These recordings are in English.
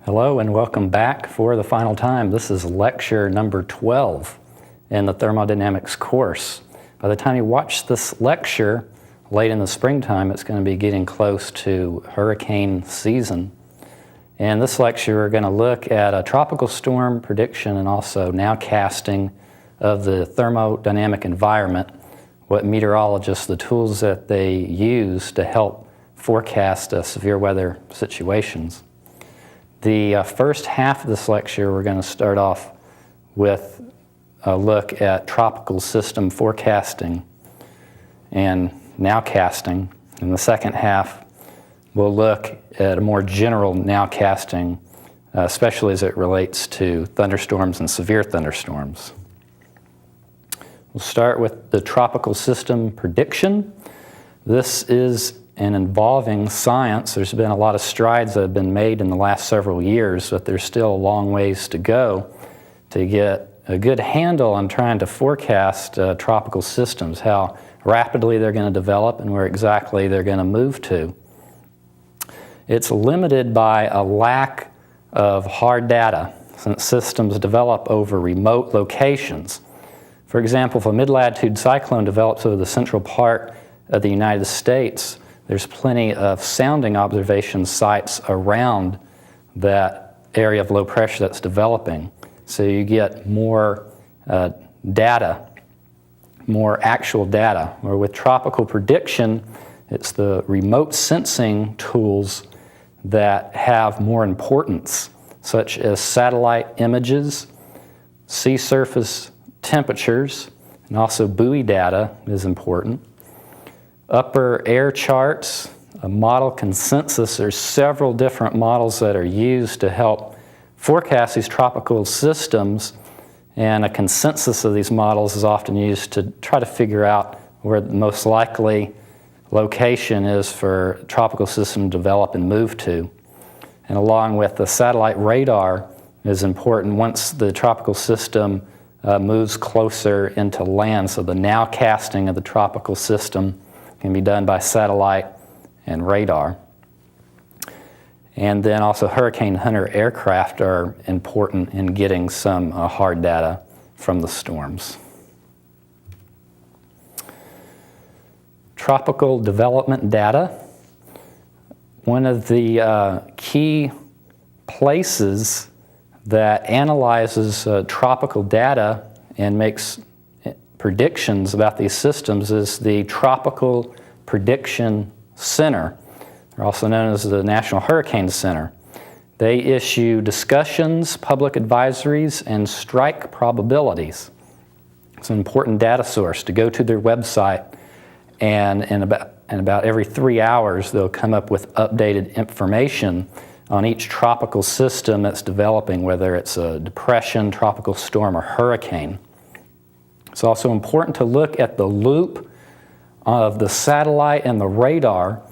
Hello and welcome back for the final time. This is lecture number 12 in the thermodynamics course. By the time you watch this lecture late in the springtime, it's going to be getting close to hurricane season. In this lecture, we're going to look at a tropical storm prediction and also nowcasting of the thermodynamic environment, what meteorologists, the tools that they use to help forecast severe weather situations. The first half of this lecture, we're going to start off with a look at tropical system forecasting and nowcasting. In the second half, we'll look at a more general nowcasting, especially as it relates to thunderstorms and severe thunderstorms. We'll start with the tropical system prediction. This is an involving science. There's been a lot of strides that have been made in the last several years, but there's still a long ways to go to get a good handle on trying to forecast tropical systems, how rapidly they're going to develop and where exactly they're going to move to. It's limited by a lack of hard data since systems develop over remote locations. For example, if a mid-latitude cyclone develops over the central part of the United States, there's plenty of sounding observation sites around that area of low pressure that's developing. So you get more data, more actual data. Or with tropical prediction, it's the remote sensing tools that have more importance, such as satellite images, sea surface temperatures, and also buoy data is important. Upper air charts, a model consensus. There's several different models that are used to help forecast these tropical systems, and a consensus of these models is often used to try to figure out where the most likely location is for a tropical system to develop and move to. And along with the satellite radar is important once the tropical system moves closer into land, so the nowcasting of the tropical system can be done by satellite and radar. And then also Hurricane Hunter aircraft are important in getting some hard data from the storms. Tropical development data. One of the key places that analyzes tropical data and makes predictions about these systems is the Tropical Prediction Center. They're also known as the National Hurricane Center. They issue discussions, public advisories, and strike probabilities. It's an important data source to go to their website, and in about every 3 hours they'll come up with updated information on each tropical system that's developing, whether it's a depression, tropical storm, or hurricane. It's also important to look at the loop of the satellite and the radar.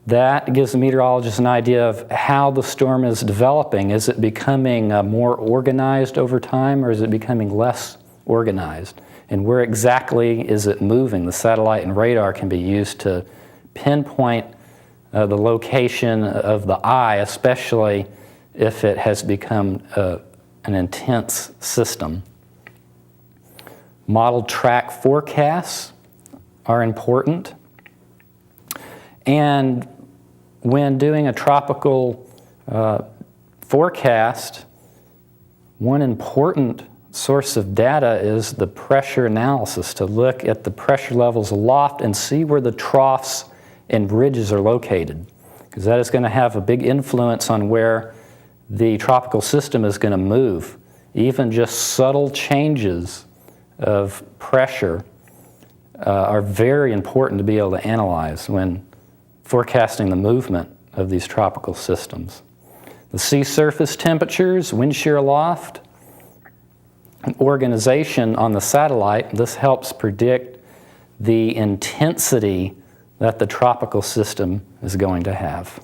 That gives the meteorologist an idea of how the storm is developing. Is it becoming more organized over time, or is it becoming less organized? And where exactly is it moving? The satellite and radar can be used to pinpoint the location of the eye, especially if it has become an intense system. Model track forecasts are important. And when doing a tropical forecast, one important source of data is the pressure analysis, to look at the pressure levels aloft and see where the troughs and ridges are located, because that is going to have a big influence on where the tropical system is going to move. Even just subtle changes of pressure are very important to be able to analyze when forecasting the movement of these tropical systems. The sea surface temperatures, wind shear aloft, and organization on the satellite. This helps predict the intensity that the tropical system is going to have.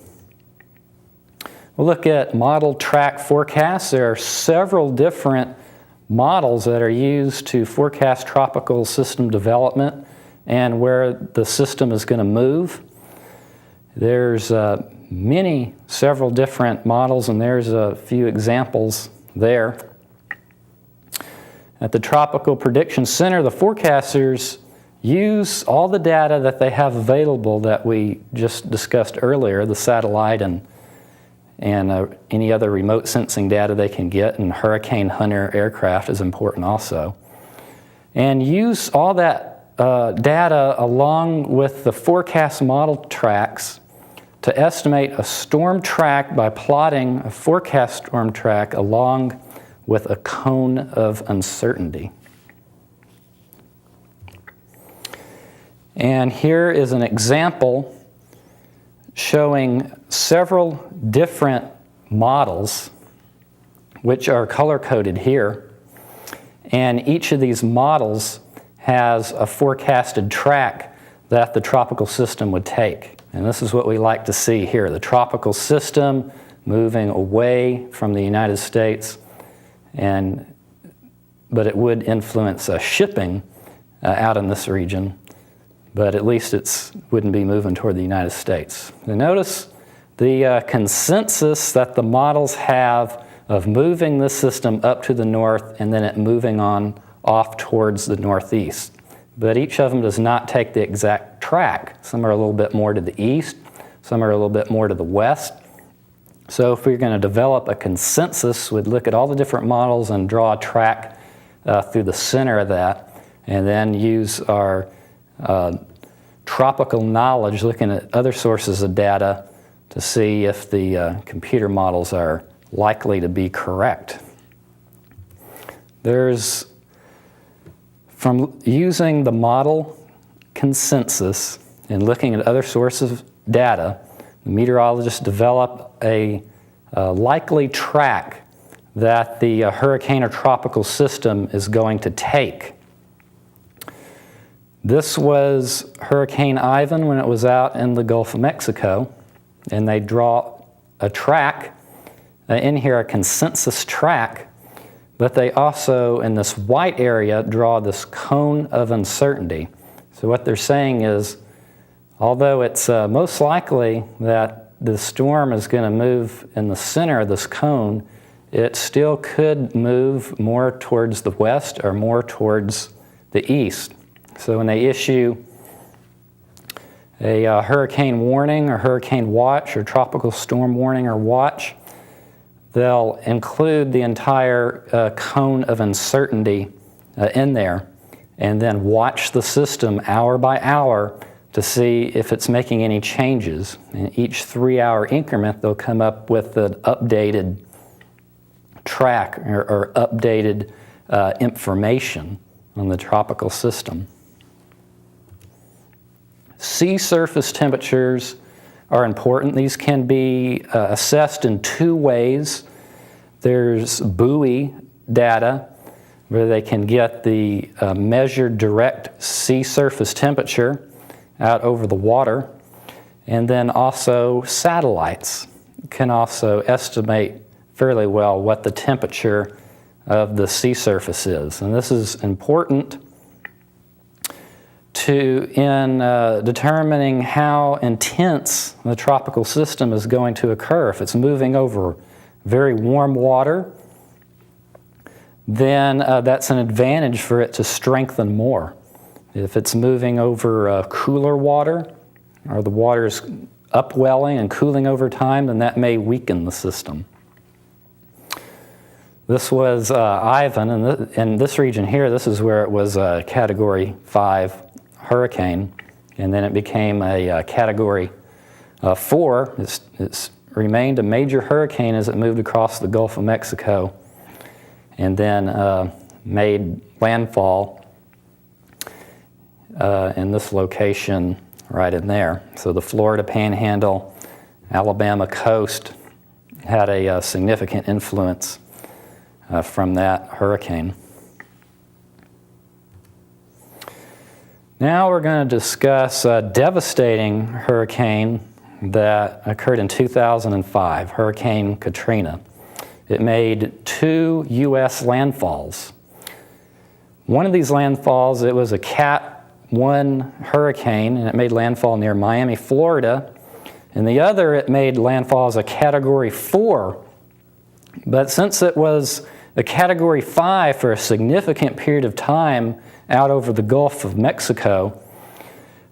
We'll look at model track forecasts. There are several different models that are used to forecast tropical system development and where the system is going to move. There's several different models, and there's a few examples there. At the Tropical Prediction Center, the forecasters use all the data that they have available that we just discussed earlier, the satellite and any other remote sensing data they can get, and Hurricane Hunter aircraft is important also. And use all that data along with the forecast model tracks to estimate a storm track by plotting a forecast storm track along with a cone of uncertainty. And here is an example showing several different models which are color-coded here. And each of these models has a forecasted track that the tropical system would take. And this is what we like to see here, the tropical system moving away from the United States, but it would influence shipping out in this region, but at least it wouldn't be moving toward the United States. And notice the consensus that the models have of moving this system up to the north and then it moving on off towards the northeast. But each of them does not take the exact track. Some are a little bit more to the east, some are a little bit more to the west. So if we're going to develop a consensus, we'd look at all the different models and draw a track through the center of that, and then use our tropical knowledge, looking at other sources of data to see if the computer models are likely to be correct. There's, from using the model consensus and looking at other sources of data, the meteorologists develop a likely track that the hurricane or tropical system is going to take. This was Hurricane Ivan when it was out in the Gulf of Mexico, and they draw a track in here, a consensus track, but they also, in this white area, draw this cone of uncertainty. So what they're saying is, although it's most likely that the storm is going to move in the center of this cone, it still could move more towards the west or more towards the east. So when they issue a hurricane warning or hurricane watch or tropical storm warning or watch, they'll include the entire cone of uncertainty in there, and then watch the system hour by hour to see if it's making any changes. In each 3-hour increment, they'll come up with an updated track or updated information on the tropical system. Sea surface temperatures are important. These can be assessed in two ways. There's buoy data, where they can get the measured direct sea surface temperature out over the water, and then also satellites can also estimate fairly well what the temperature of the sea surface is. And this is important in determining how intense the tropical system is going to occur. If it's moving over very warm water, then that's an advantage for it to strengthen more. If it's moving over cooler water, or the water is upwelling and cooling over time, then that may weaken the system. This was Ivan, and in this region here, this is where it was a Category 5 hurricane, and then it became a Category 4. It's remained a major hurricane as it moved across the Gulf of Mexico, and then made landfall in this location right in there. So the Florida Panhandle, Alabama coast had a significant influence from that hurricane. Now we're going to discuss a devastating hurricane that occurred in 2005, Hurricane Katrina. It made 2 U.S. landfalls. One of these landfalls, it was a Cat 1 hurricane, and it made landfall near Miami, Florida, and the other it made landfall as a Category 4. But since it was a Category 5 for a significant period of time out over the Gulf of Mexico,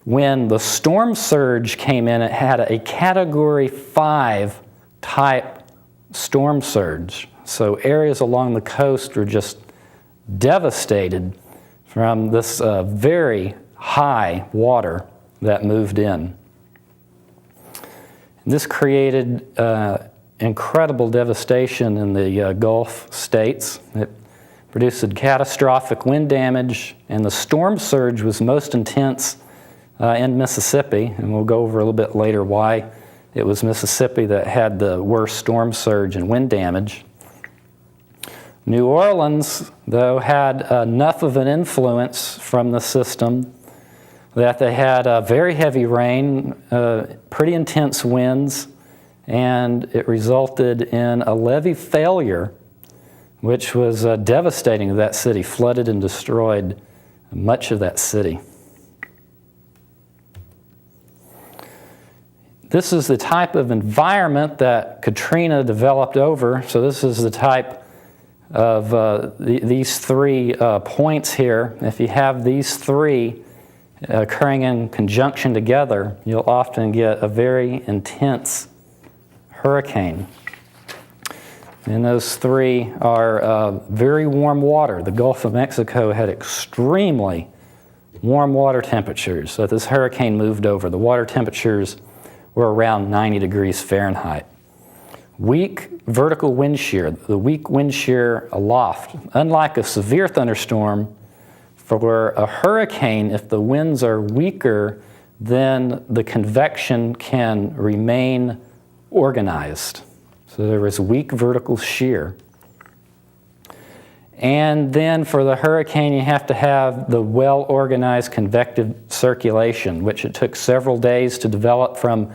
when the storm surge came in, it had a Category 5 type storm surge. So areas along the coast were just devastated from this very high water that moved in. And this created incredible devastation in the Gulf states. It produced catastrophic wind damage, and the storm surge was most intense in Mississippi, and we'll go over a little bit later why it was Mississippi that had the worst storm surge and wind damage. New Orleans, though, had enough of an influence from the system that they had very heavy rain, pretty intense winds, and it resulted in a levee failure, which was devastating to that city, flooded and destroyed much of that city. This is the type of environment that Katrina developed over. So this is the type of these 3 points here. If you have these 3 occurring in conjunction together, you'll often get a very intense hurricane. And those 3 are very warm water. The Gulf of Mexico had extremely warm water temperatures that this hurricane moved over. The water temperatures were around 90 degrees Fahrenheit. Weak vertical wind shear, the weak wind shear aloft. Unlike a severe thunderstorm, for a hurricane, if the winds are weaker, then the convection can remain organized. So there was weak vertical shear. And then for the hurricane, you have to have the well-organized convective circulation, which it took several days to develop from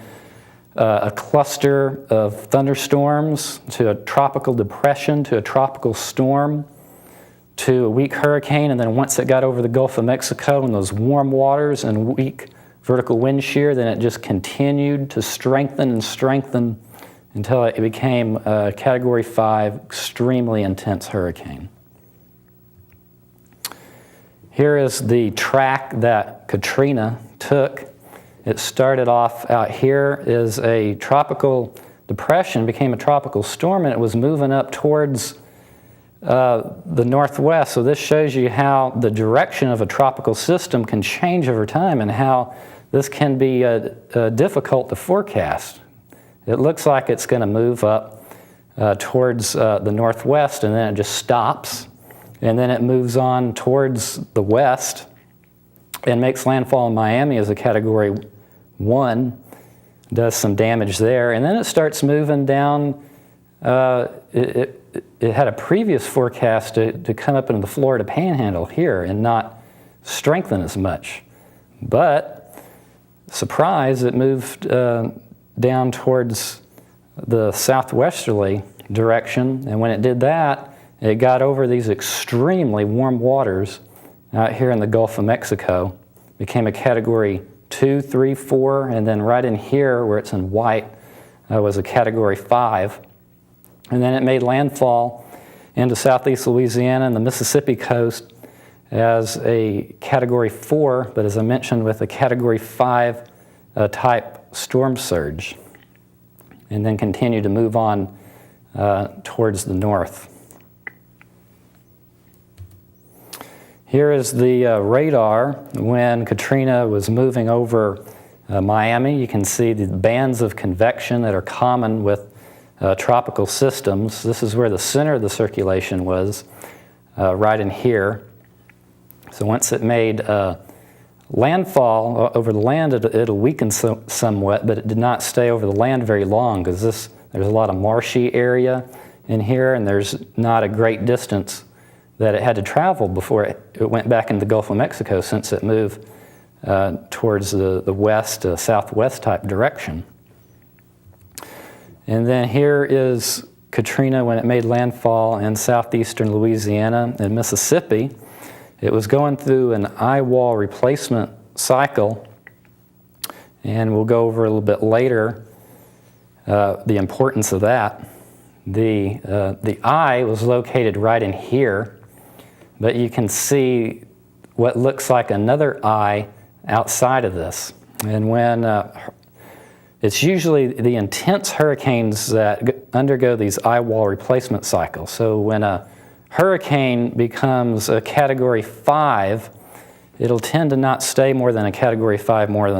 a cluster of thunderstorms to a tropical depression to a tropical storm to a weak hurricane. And then once it got over the Gulf of Mexico and those warm waters and weak vertical wind shear, then it just continued to strengthen and strengthen until it became a Category 5 extremely intense hurricane. Here is the track that Katrina took. It started off out here as a tropical depression, became a tropical storm, and it was moving up towards the northwest. So this shows you how the direction of a tropical system can change over time and how this can be difficult to forecast. It looks like it's going to move up towards the northwest, and then it just stops. And then it moves on towards the west and makes landfall in Miami as a Category 1, does some damage there. And then it starts moving down. It had a previous forecast to come up into the Florida Panhandle here and not strengthen as much. But, surprise, it moved down towards the southwesterly direction. And when it did that, it got over these extremely warm waters out here in the Gulf of Mexico, became a Category 2, 3, 4, and then right in here where it's in white was a Category 5. And then it made landfall into southeast Louisiana and the Mississippi coast as a Category 4, but as I mentioned, with a Category 5 type storm surge, and then continued to move on towards the north. Here is the radar when Katrina was moving over Miami. You can see the bands of convection that are common with tropical systems. This is where the center of the circulation was, right in here. So once it made landfall over the land, it'll weaken somewhat, but it did not stay over the land very long because there's a lot of marshy area in here, and there's not a great distance that it had to travel before it went back into the Gulf of Mexico, since it moved towards the west, southwest type direction. And then here is Katrina when it made landfall in southeastern Louisiana and Mississippi. It was going through an eye wall replacement cycle, and we'll go over a little bit later the importance of that. The eye was located right in here, but you can see what looks like another eye outside of this. And when it's usually the intense hurricanes that undergo these eye wall replacement cycles. So when a hurricane becomes a Category 5, it'll tend to not stay more than a Category 5 more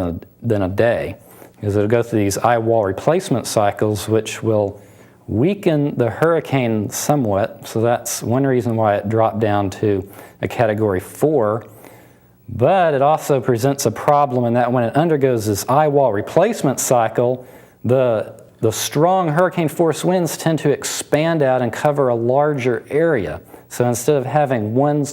than a day, because it'll go through these eye wall replacement cycles, which will weaken the hurricane somewhat. So that's one reason why it dropped down to a Category 4. But it also presents a problem in that when it undergoes this eye wall replacement cycle, the strong hurricane force winds tend to expand out and cover a larger area. So instead of having one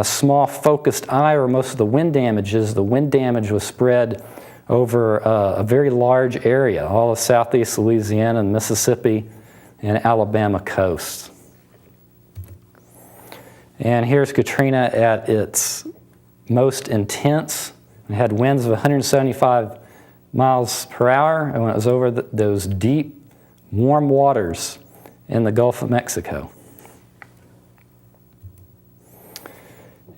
small focused eye where most of the wind damage was spread over a very large area, all of southeast Louisiana and Mississippi and Alabama coast. And here's Katrina at its most intense. It had winds of 175 miles per hour, and when it was over those deep, warm waters in the Gulf of Mexico.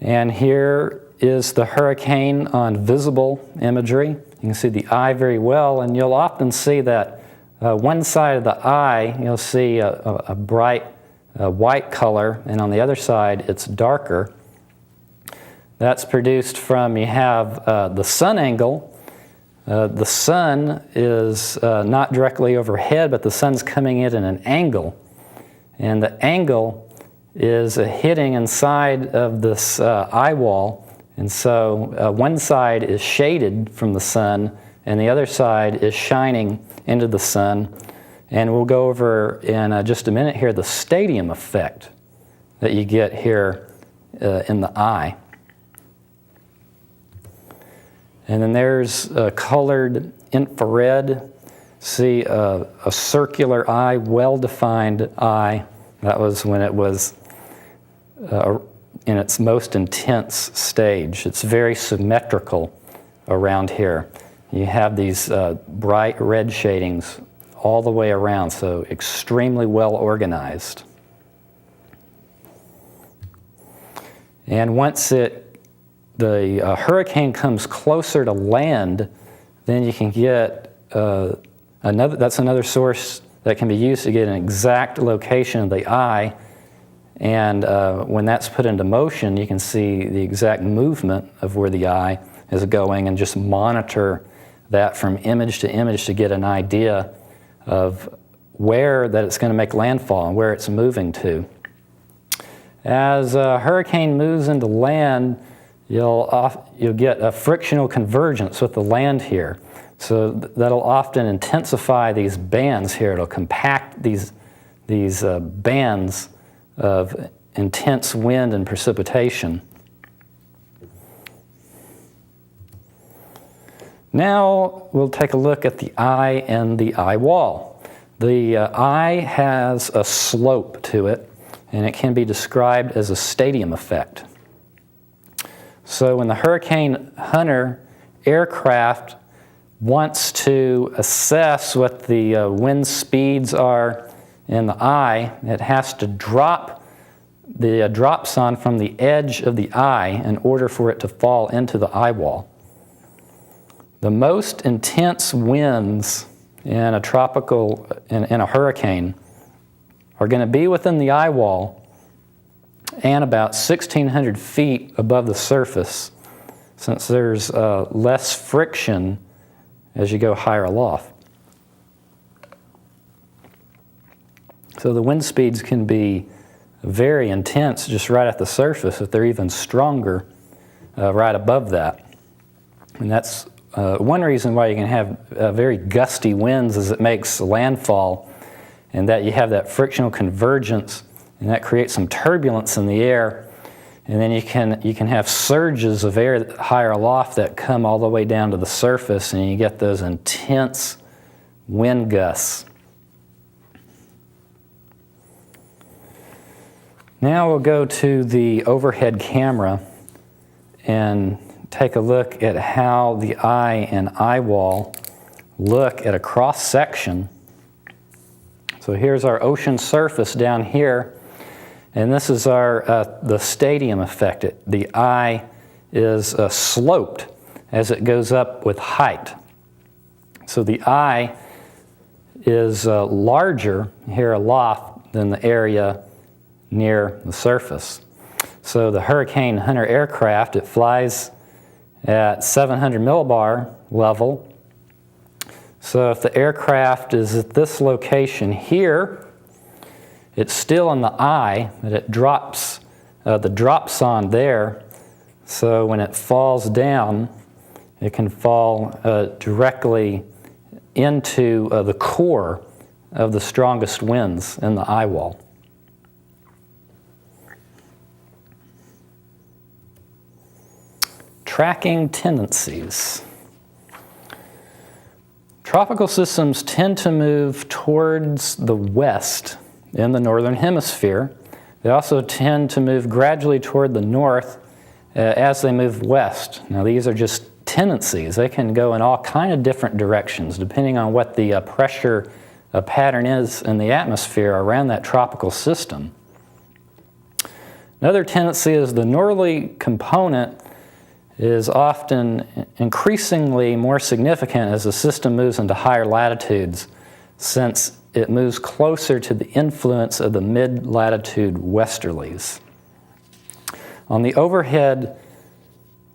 And here is the hurricane on visible imagery. You can see the eye very well, and you'll often see that one side of the eye, you'll see a bright white color, and on the other side, it's darker. That's produced from, you have the sun angle. The sun is not directly overhead, but the sun's coming in at an angle. And the angle is hitting inside of this eye wall. And so one side is shaded from the sun, and the other side is shining into the sun. And we'll go over in just a minute here the stadium effect that you get here in the eye. And then there's colored infrared. See a circular eye, well-defined eye. That was when it was in its most intense stage. It's very symmetrical around here. You have these bright red shadings all the way around, so extremely well organized. And once the hurricane comes closer to land, then you can get that's another source that can be used to get an exact location of the eye. And when that's put into motion, you can see the exact movement of where the eye is going and just monitor that from image to get an idea of where that it's going to make landfall and where it's moving to. As a hurricane moves into land, you'll get a frictional convergence with the land here. So that'll often intensify these bands here. It'll compact these bands of intense wind and precipitation. Now we'll take a look at the eye and the eye wall. The eye has a slope to it, and it can be described as a stadium effect. So when the Hurricane Hunter aircraft wants to assess what the wind speeds are in the eye, it has to drop the dropson from the edge of the eye in order for it to fall into the eye wall. The most intense winds in a tropical, in a hurricane, are going to be within the eye wall and about 1,600 feet above the surface, since there's less friction as you go higher aloft. So the wind speeds can be very intense just right at the surface, if they're even stronger right above that. And that's one reason why you can have very gusty winds, is it makes landfall, and that you have that frictional convergence, and that creates some turbulence in the air. And then you can have surges of air higher aloft that come all the way down to the surface, and you get those intense wind gusts. Now we'll go to the overhead camera and take a look at how the eye and eye wall look at a cross section So here's our ocean surface down here, and this is our the stadium effect. The eye is sloped as it goes up with height. So the eye is larger here aloft than the area near the surface. So the Hurricane Hunter aircraft, it flies at 700 millibar level. So if the aircraft is at this location here, it's still in the eye, but it drops, the drop's on there. So when it falls down, it can fall directly into the core of the strongest winds in the eye wall. Tracking tendencies. Tropical systems tend to move towards the west in the northern hemisphere. They also tend to move gradually toward the north as they move west. Now these are just tendencies. They can go in all kind of different directions depending on what the pressure pattern is in the atmosphere around that tropical system. Another tendency is the northerly component is often increasingly more significant as the system moves into higher latitudes, since it moves closer to the influence of the mid-latitude westerlies. On the overhead,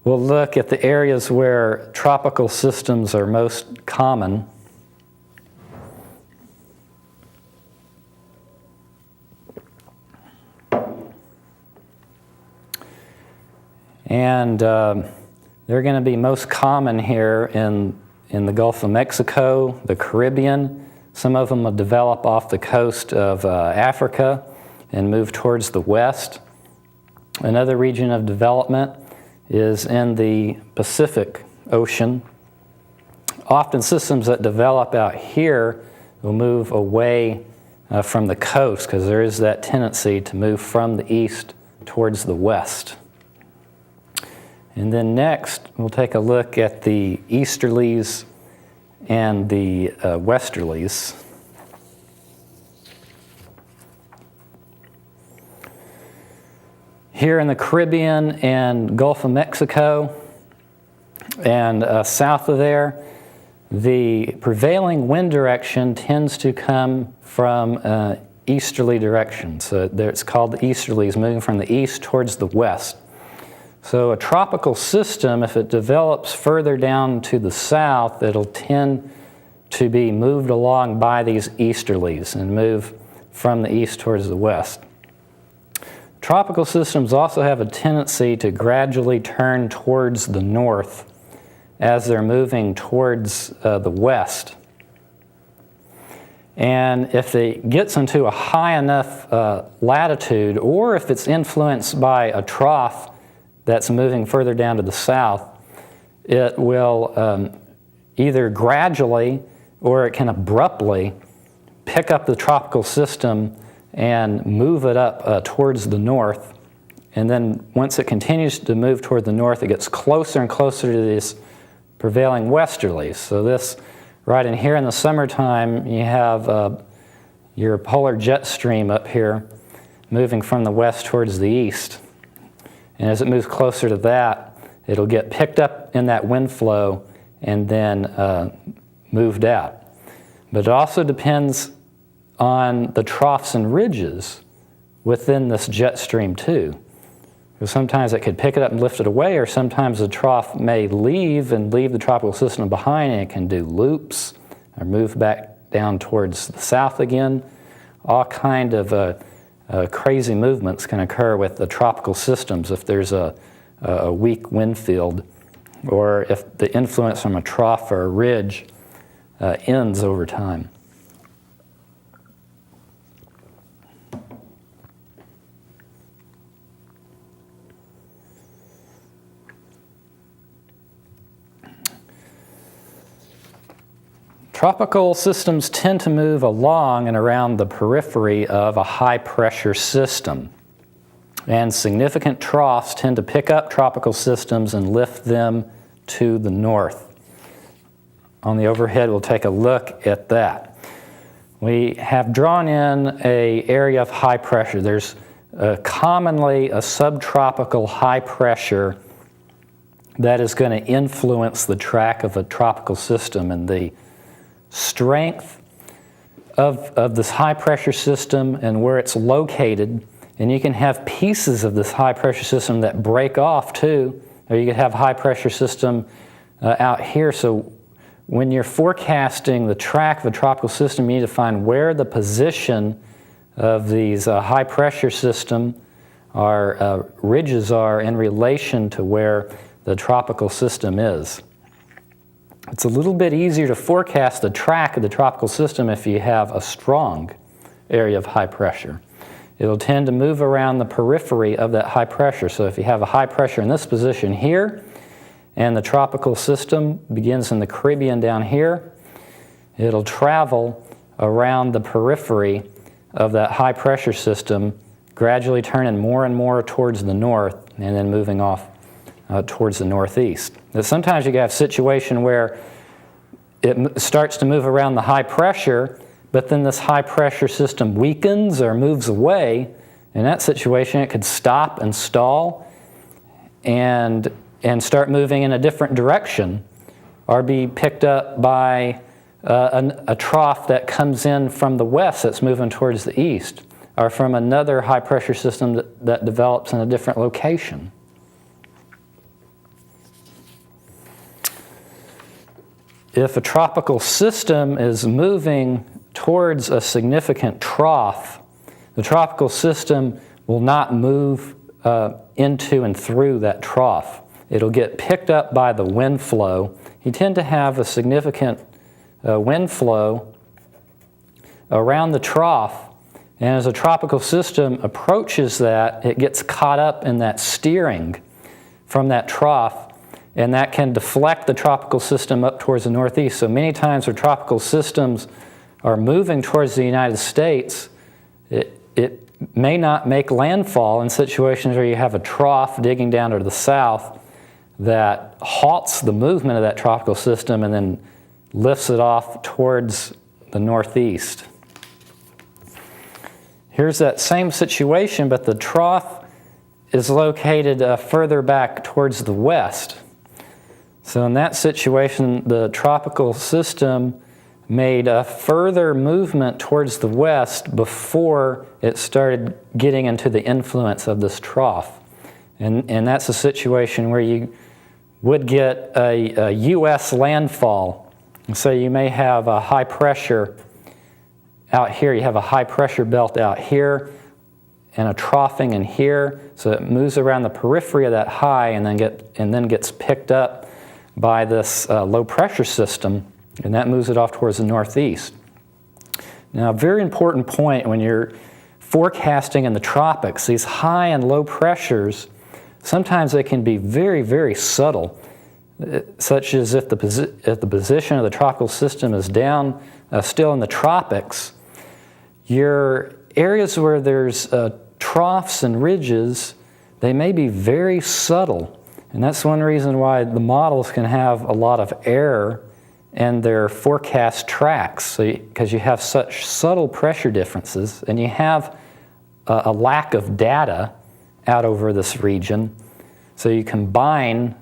we'll look at the areas where tropical systems are most common. And they're going to be most common here in the Gulf of Mexico, the Caribbean. Some of them will develop off the coast of Africa and move towards the west. Another region of development is in the Pacific Ocean. Often systems that develop out here will move away from the coast because there is that tendency to move from the east towards the west. And then next, we'll take a look at the easterlies and the westerlies. Here in the Caribbean and Gulf of Mexico and south of there, the prevailing wind direction tends to come from easterly direction. So it's called the easterlies, moving from the east towards the west. So a tropical system, if it develops further down to the south, it'll tend to be moved along by these easterlies and move from the east towards the west. Tropical systems also have a tendency to gradually turn towards the north as they're moving towards the west. And if it gets into a high enough latitude, or if it's influenced by a trough that's moving further down to the south, it will either gradually or it can abruptly pick up the tropical system and move it up towards the north. And then once it continues to move toward the north, it gets closer and closer to these prevailing westerlies. So this, right in here in the summertime, you have your polar jet stream up here moving from the west towards the east. And as it moves closer to that, it'll get picked up in that wind flow and then moved out. But it also depends on the troughs and ridges within this jet stream too. Because sometimes it could pick it up and lift it away, or sometimes the trough may leave the tropical system behind, and it can do loops or move back down towards the south again. All kind of crazy movements can occur with the tropical systems if there's a weak wind field, or if the influence from a trough or a ridge ends over time. Tropical systems tend to move along and around the periphery of a high-pressure system. And significant troughs tend to pick up tropical systems and lift them to the north. On the overhead, we'll take a look at that. we have drawn in an area of high pressure. There's commonly a subtropical high pressure that is going to influence the track of a tropical system, and the strength of this high pressure system and where it's located. And you can have pieces of this high pressure system that break off too, or you could have a high pressure system out here. So when you're forecasting the track of a tropical system, you need to find where the position of these high pressure system or ridges are in relation to where the tropical system is. It's a little bit easier to forecast the track of the tropical system if you have a strong area of high pressure. It'll tend to move around the periphery of that high pressure. So if you have a high pressure in this position here, and the tropical system begins in the Caribbean down here, it'll travel around the periphery of that high pressure system, gradually turning more and more towards the north and then moving off towards the northeast. Now, sometimes you have a situation where it starts to move around the high pressure, but then this high pressure system weakens or moves away. In that situation, it could stop and stall and start moving in a different direction, or be picked up by a trough that comes in from the west that's moving towards the east, or from another high pressure system that develops in a different location. If a tropical system is moving towards a significant trough, the tropical system will not move into and through that trough. It'll get picked up by the wind flow. You tend to have a significant wind flow around the trough, and as a tropical system approaches that, it gets caught up in that steering from that trough, and that can deflect the tropical system up towards the northeast. So many times where tropical systems are moving towards the United States, it may not make landfall in situations where you have a trough digging down to the south that halts the movement of that tropical system and then lifts it off towards the northeast. Here's that same situation, but the trough is located further back towards the west. So in that situation, the tropical system made a further movement towards the west before it started getting into the influence of this trough. And that's a situation where you would get a U.S. landfall. So you may have a high pressure out here. You have a high pressure belt out here and a troughing in here. So it moves around the periphery of that high and then gets picked up by this low pressure system, and that moves it off towards the northeast. Now, a very important point when you're forecasting in the tropics, these high and low pressures, sometimes they can be very, very subtle, such as if the position of the tropical system is down still in the tropics, your areas where there's troughs and ridges, they may be very subtle. And that's one reason why the models can have a lot of error in their forecast tracks, because you have such subtle pressure differences and you have a lack of data out over this region. So you combine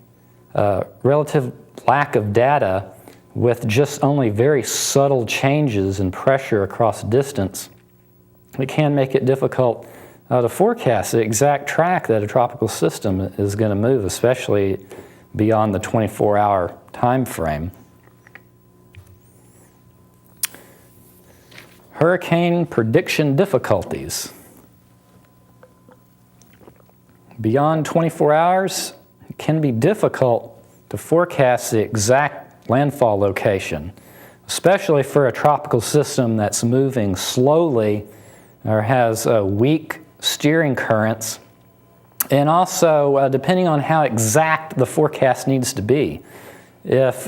relative lack of data with just only very subtle changes in pressure across distance. It can make it difficult to forecast the exact track that a tropical system is going to move, especially beyond the 24-hour time frame. Hurricane prediction difficulties. Beyond 24 hours, it can be difficult to forecast the exact landfall location, especially for a tropical system that's moving slowly or has weak steering currents, and also depending on how exact the forecast needs to be. If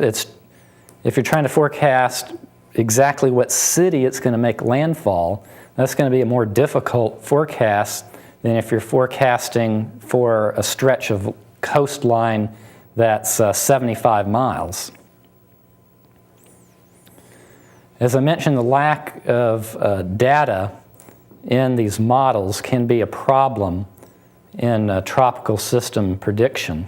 you're trying to forecast exactly what city it's going to make landfall, that's going to be a more difficult forecast than if you're forecasting for a stretch of coastline that's 75 miles. As I mentioned, the lack of data in these models can be a problem in tropical system prediction.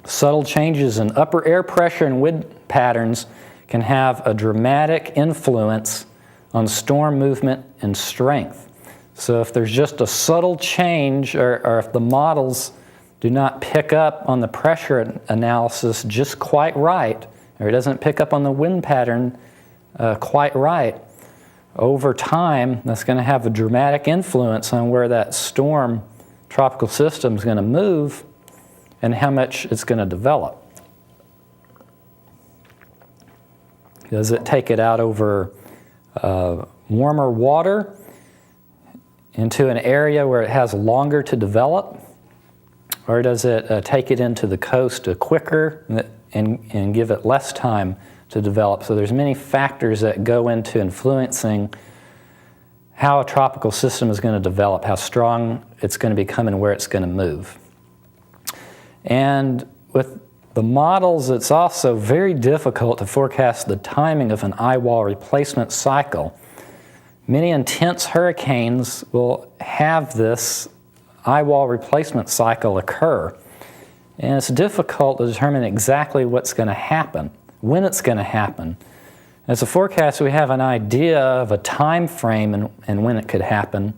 Subtle changes in upper air pressure and wind patterns can have a dramatic influence on storm movement and strength. So if there's just a subtle change, or if the models do not pick up on the pressure analysis just quite right, or it doesn't pick up on the wind pattern quite right, over time that's going to have a dramatic influence on where that storm tropical system is going to move and how much it's going to develop. Does it take it out over warmer water into an area where it has longer to develop? Or does it take it into the coast quicker and give it less time to develop? So there's many factors that go into influencing how a tropical system is going to develop, how strong it's going to become, and where it's going to move. And with the models, it's also very difficult to forecast the timing of an eye wall replacement cycle. Many intense hurricanes will have this eye wall replacement cycle occur. And it's difficult to determine exactly what's going to happen, when it's going to happen. As a forecast, we have an idea of a time frame and when it could happen.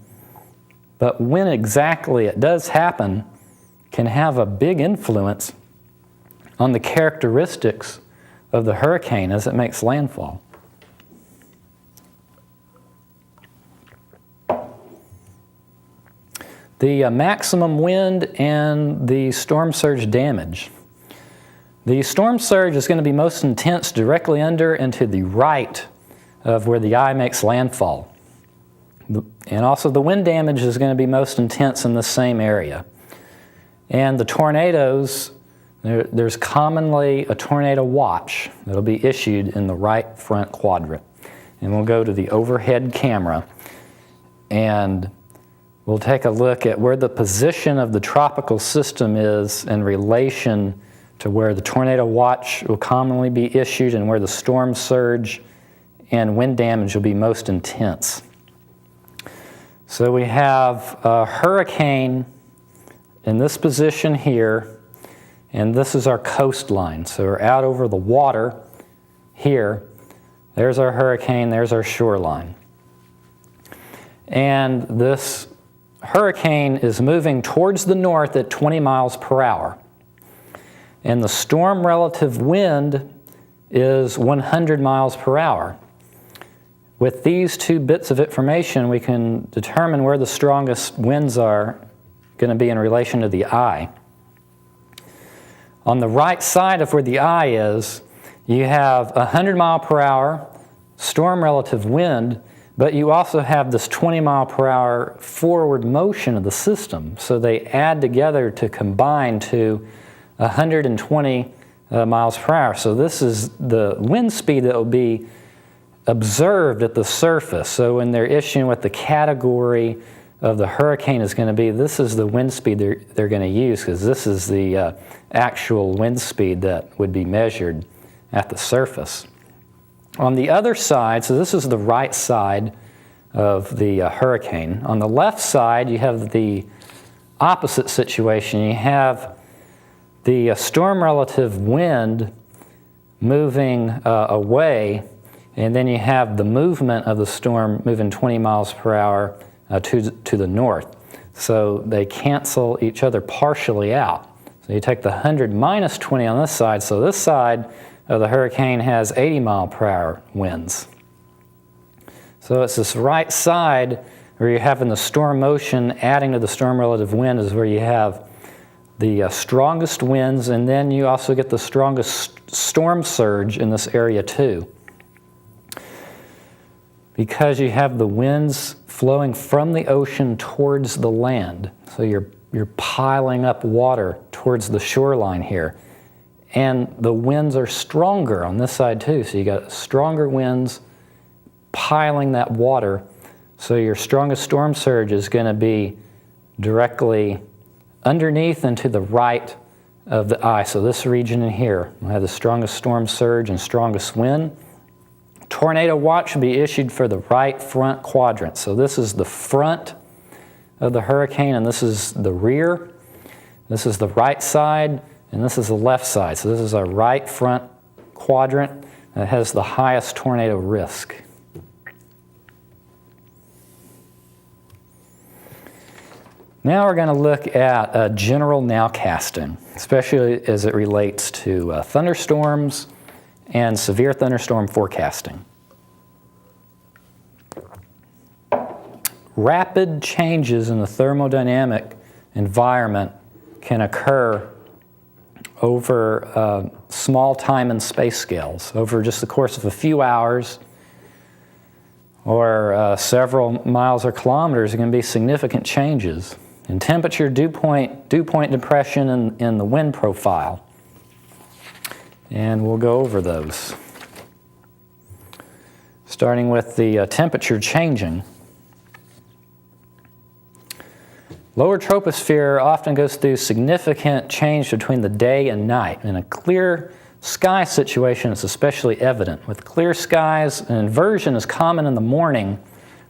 But when exactly it does happen can have a big influence on the characteristics of the hurricane as it makes landfall. The maximum wind and the storm surge damage. The storm surge is going to be most intense directly under and to the right of where the eye makes landfall. And also the wind damage is going to be most intense in the same area. And the tornadoes, there's commonly a tornado watch that will be issued in the right front quadrant. And we'll go to the overhead camera and we'll take a look at where the position of the tropical system is in relation to where the tornado watch will commonly be issued and where the storm surge and wind damage will be most intense. So we have a hurricane in this position here, and this is our coastline. So we're out over the water here. There's our hurricane, there's our shoreline. And this hurricane is moving towards the north at 20 miles per hour. And the storm relative wind is 100 miles per hour. With these two bits of information, we can determine where the strongest winds are going to be in relation to the eye. On the right side of where the eye is, you have 100 mile per hour storm relative wind, but you also have this 20 mile per hour forward motion of the system. So they add together to combine to 120 miles per hour. So this is the wind speed that will be observed at the surface. So when they're issuing what the category of the hurricane is going to be, this is the wind speed they're going to use, because this is the actual wind speed that would be measured at the surface. On the other side, so this is the right side of the hurricane. On the left side, you have the opposite situation. You have the storm relative wind moving away, and then you have the movement of the storm moving 20 miles per hour to the north. So they cancel each other partially out. So you take the 100 minus 20 on this side, so this side of the hurricane has 80 mile per hour winds. So it's this right side where you're having the storm motion adding to the storm relative wind is where you have the strongest winds, and then you also get the strongest storm surge in this area too. Because you have the winds flowing from the ocean towards the land. So you're piling up water towards the shoreline here. And the winds are stronger on this side too. So you got stronger winds piling that water. So your strongest storm surge is going to be directly underneath and to the right of the eye. So this region in here will have the strongest storm surge and strongest wind. Tornado watch will be issued for the right front quadrant. So this is the front of the hurricane, and this is the rear. This is the right side, and this is the left side. So this is our right front quadrant that has the highest tornado risk. Now we're going to look at general nowcasting, especially as it relates to thunderstorms and severe thunderstorm forecasting. Rapid changes in the thermodynamic environment can occur over small time and space scales, over just the course of a few hours or several miles or kilometers. There can be significant changes in temperature, dew point depression, and the wind profile. And we'll go over those. Starting with the temperature changing. Lower troposphere often goes through significant change between the day and night. In a clear sky situation, it's especially evident. With clear skies, an inversion is common in the morning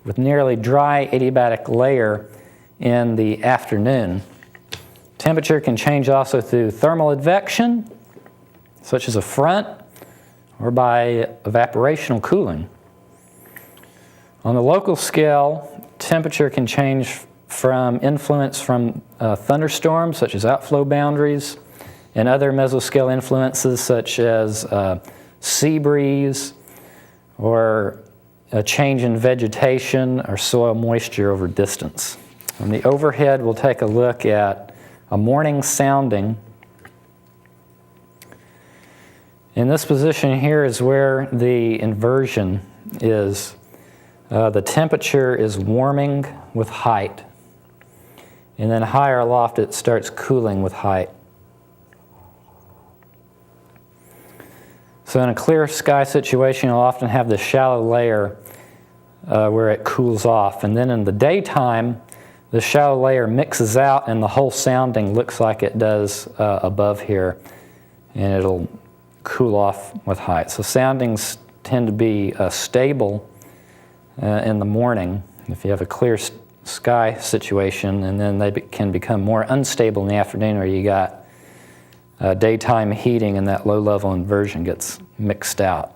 with nearly dry adiabatic layer in the afternoon. Temperature can change also through thermal advection, such as a front, or by evaporational cooling. On the local scale, temperature can change from influence from thunderstorms, such as outflow boundaries, and other mesoscale influences, such as sea breeze, or a change in vegetation or soil moisture over distance. On the overhead, we'll take a look at a morning sounding. In this position here is where the inversion is. The temperature is warming with height. And then higher aloft, it starts cooling with height. So in a clear sky situation, you'll often have this shallow layer where it cools off. And then in the daytime, the shallow layer mixes out and the whole sounding looks like it does above here. And it'll cool off with height. So soundings tend to be stable in the morning if you have a clear sky situation, and then they can become more unstable in the afternoon where you got daytime heating and that low-level inversion gets mixed out.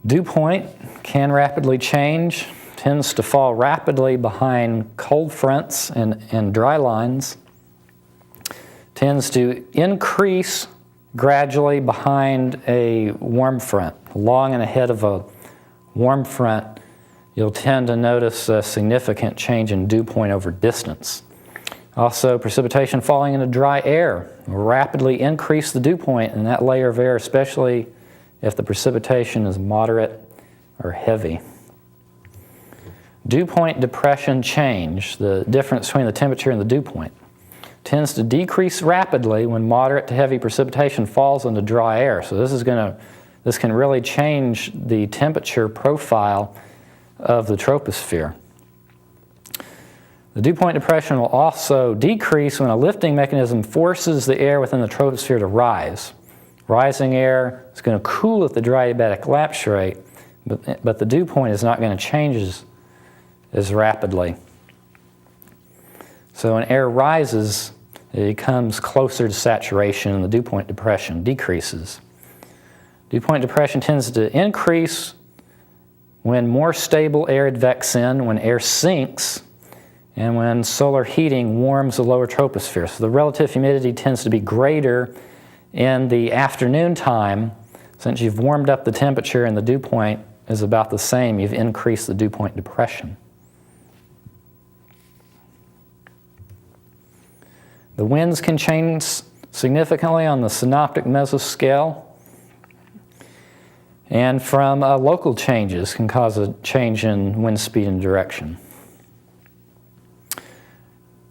Dew point can rapidly change, tends to fall rapidly behind cold fronts and dry lines, tends to increase gradually behind a warm front. Along and ahead of a warm front, you'll tend to notice a significant change in dew point over distance. Also, precipitation falling into dry air will rapidly increase the dew point in that layer of air, especially if the precipitation is moderate or heavy. Dew point depression change, the difference between the temperature and the dew point, tends to decrease rapidly when moderate to heavy precipitation falls into dry air. So this can really change the temperature profile of the troposphere. The dew point depression will also decrease when a lifting mechanism forces the air within the troposphere to rise. Rising air is going to cool at the dry adiabatic lapse rate, but the dew point is not going to change as rapidly. So when air rises, it comes closer to saturation and the dew point depression decreases. Dew point depression tends to increase when more stable air advects in, when air sinks, and when solar heating warms the lower troposphere. So the relative humidity tends to be greater in the afternoon time. Since you've warmed up the temperature and the dew point is about the same, you've increased the dew point depression. The winds can change significantly on the synoptic mesoscale, and from local changes can cause a change in wind speed and direction.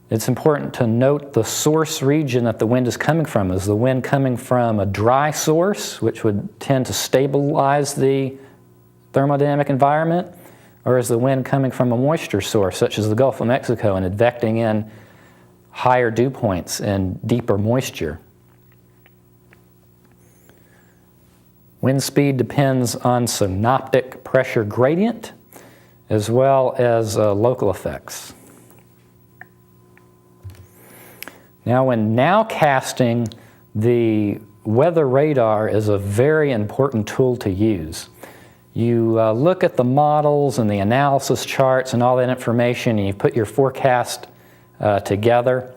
It's important to note the source region that the wind is coming from. Is the wind coming from a dry source, which would tend to stabilize the thermodynamic environment, or is the wind coming from a moisture source, such as the Gulf of Mexico, and advecting in higher dew points and deeper moisture? Wind speed depends on synoptic pressure gradient as well as local effects. Now, when nowcasting, the weather radar is a very important tool to use. You look at the models and the analysis charts and all that information, and you put your forecast together,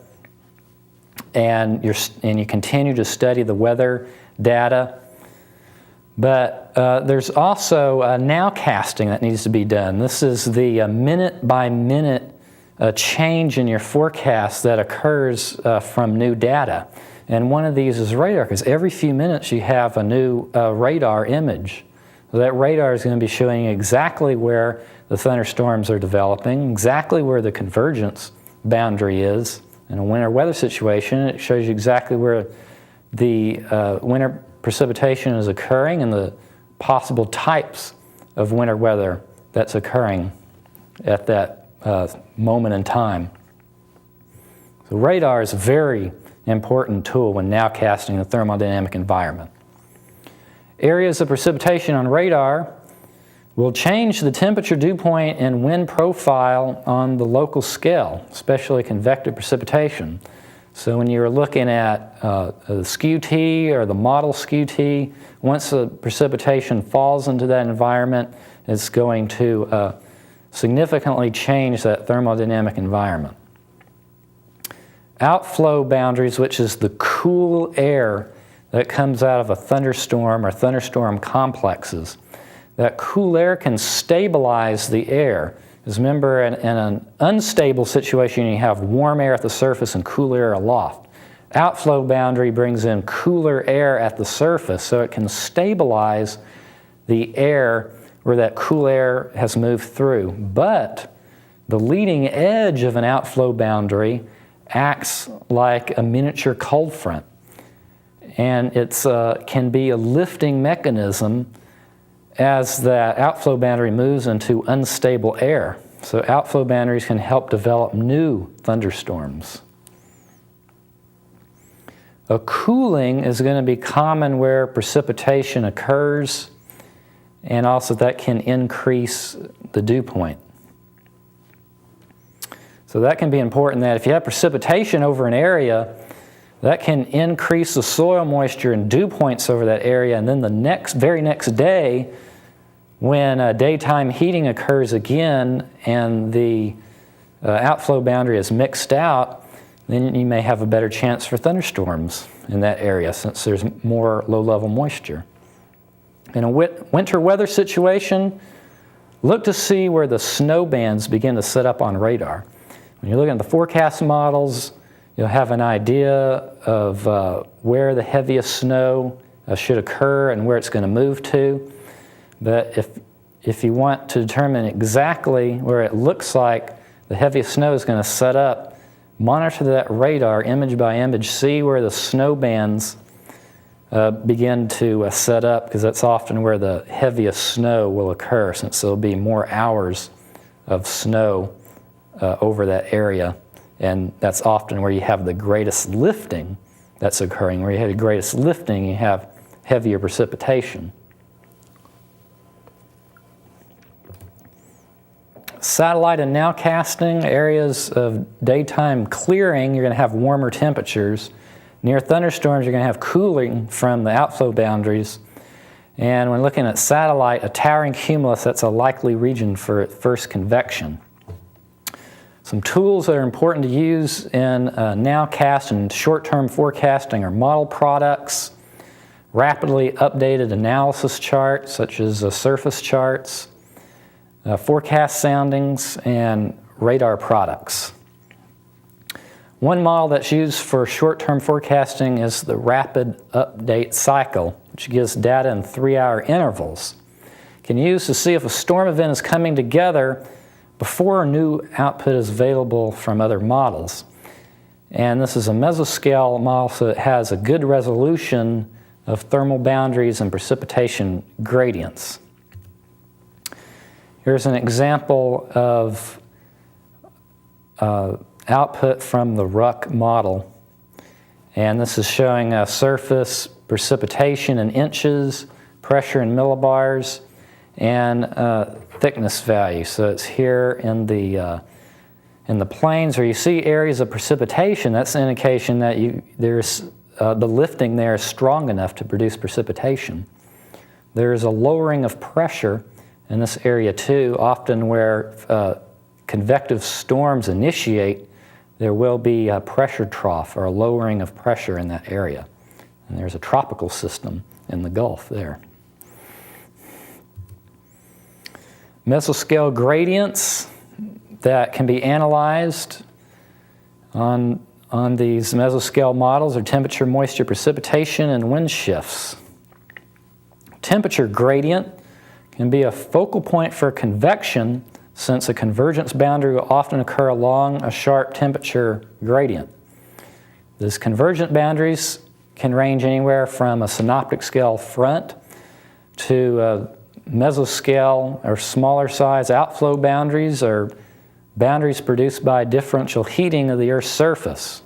and you continue to study the weather data. But there's also nowcasting that needs to be done. This is the minute-by-minute change in your forecast that occurs from new data. And one of these is radar, because every few minutes you have a new radar image. So that radar is going to be showing exactly where the thunderstorms are developing, exactly where the convergence boundary is. In a winter weather situation, it shows you exactly where the winter precipitation is occurring and the possible types of winter weather that's occurring at that moment in time. So radar is a very important tool when nowcasting the thermodynamic environment. Areas of precipitation on radar will change the temperature dew point and wind profile on the local scale, especially convective precipitation. So when you're looking at the skew-T or the model skew-T, once the precipitation falls into that environment, it's going to significantly change that thermodynamic environment. Outflow boundaries, which is the cool air that comes out of a thunderstorm or thunderstorm complexes. That cool air can stabilize the air. Because remember, in an unstable situation, you have warm air at the surface and cool air aloft. Outflow boundary brings in cooler air at the surface, so it can stabilize the air where that cool air has moved through. But the leading edge of an outflow boundary acts like a miniature cold front. And it can be a lifting mechanism as that outflow boundary moves into unstable air. So outflow boundaries can help develop new thunderstorms. A cooling is going to be common where precipitation occurs, and also that can increase the dew point. So that can be important, that if you have precipitation over an area, that can increase the soil moisture and dew points over that area, and then the very next day, when daytime heating occurs again and the outflow boundary is mixed out, then you may have a better chance for thunderstorms in that area since there's more low-level moisture. In a winter weather situation, look to see where the snow bands begin to set up on radar. When you're looking at the forecast models, you'll have an idea of where the heaviest snow should occur and where it's going to move to. But if you want to determine exactly where it looks like the heaviest snow is going to set up, monitor that radar image by image, see where the snow bands begin to set up, because that's often where the heaviest snow will occur, since there'll be more hours of snow over that area. And that's often where you have the greatest lifting that's occurring. Where you have the greatest lifting, you have heavier precipitation. Satellite and nowcasting, areas of daytime clearing, you're going to have warmer temperatures. Near thunderstorms, you're going to have cooling from the outflow boundaries. And when looking at satellite, a towering cumulus, that's a likely region for first convection. Some tools that are important to use in nowcast and short-term forecasting are model products, rapidly updated analysis charts such as surface charts, forecast soundings, and radar products. One model that's used for short-term forecasting is the rapid update cycle, which gives data in 3-hour intervals. It can use to see if a storm event is coming together before new output is available from other models. And this is a mesoscale model, so it has a good resolution of thermal boundaries and precipitation gradients. Here's an example of output from the RUC model. And this is showing a surface precipitation in inches, pressure in millibars, and thickness value. So it's here in the plains where you see areas of precipitation. That's an indication that the lifting there is strong enough to produce precipitation. There's a lowering of pressure in this area too. Often where convective storms initiate, there will be a pressure trough or a lowering of pressure in that area. And there's a tropical system in the Gulf there. Mesoscale gradients that can be analyzed on these mesoscale models are temperature, moisture, precipitation, and wind shifts. Temperature gradient can be a focal point for convection, since a convergence boundary will often occur along a sharp temperature gradient. These convergent boundaries can range anywhere from a synoptic scale front to mesoscale or smaller size outflow boundaries, or boundaries produced by differential heating of the Earth's surface.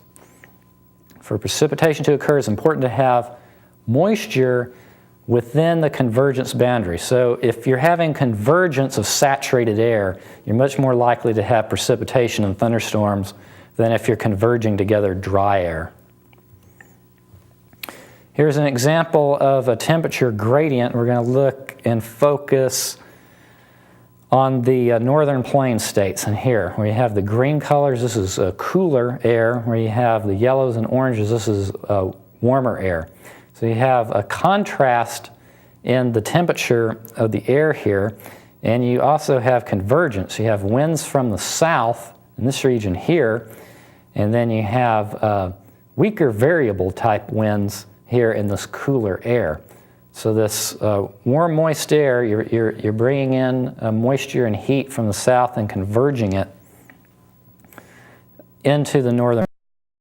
For precipitation to occur, it's important to have moisture within the convergence boundary. So if you're having convergence of saturated air, you're much more likely to have precipitation and thunderstorms than if you're converging together dry air. Here's an example of a temperature gradient. We're going to look and focus on the northern plain states. And here, where you have the green colors, this is cooler air. Where you have the yellows and oranges, this is warmer air. So you have a contrast in the temperature of the air here, and you also have convergence. You have winds from the south in this region here, and then you have weaker variable type winds here in this cooler air. So this warm, moist air, you're bringing in moisture and heat from the south and converging it into the northern